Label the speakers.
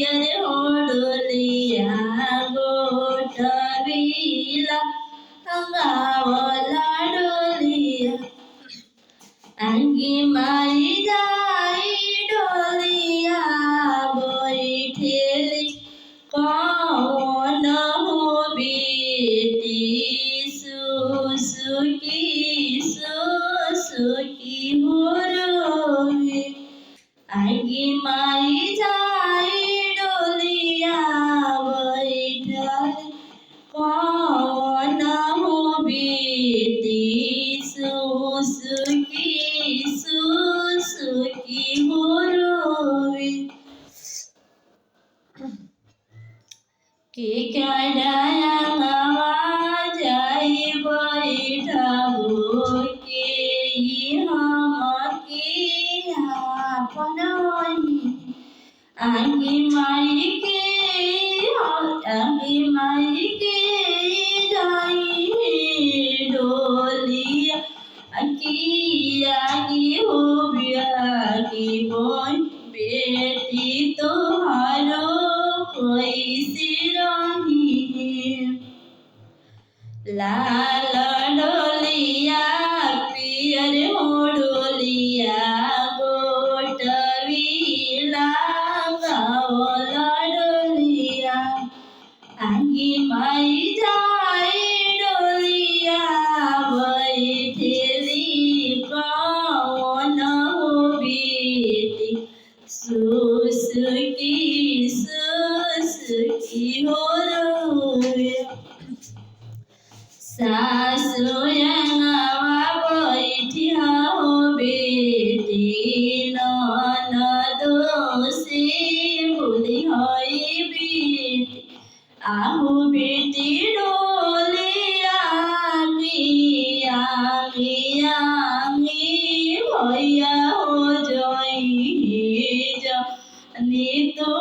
Speaker 1: पियर होडलिया गोटविला गावला डोलिया अंगी माई जाई डोलिया बैठेली कौन हो बेटी सुसुकी सुसुकी हो रोवे आगे माई जाई डोलिया बैठल कौन हो बेटी सुसुकी सुसुकी हो रोवे के कडाया जाई बैठबो के हम के आपन आगे माई के जाई डोलिया की आगे हो बियागी बोन बेटी तोहारो कोई सिरही लाल डोलिया पियर हो डोलिया गोटविला गावला डोलिया आगे माई जाई डोलिया बैठेली कौन हो बेटी सुसुकी सुसुकी हो रोवे सासु यंगवा बैठिया हो बेटी ननदो से बोली हई बेटी आहू बेटी डोलिया मिया मिया भैया हो जाई जानी तो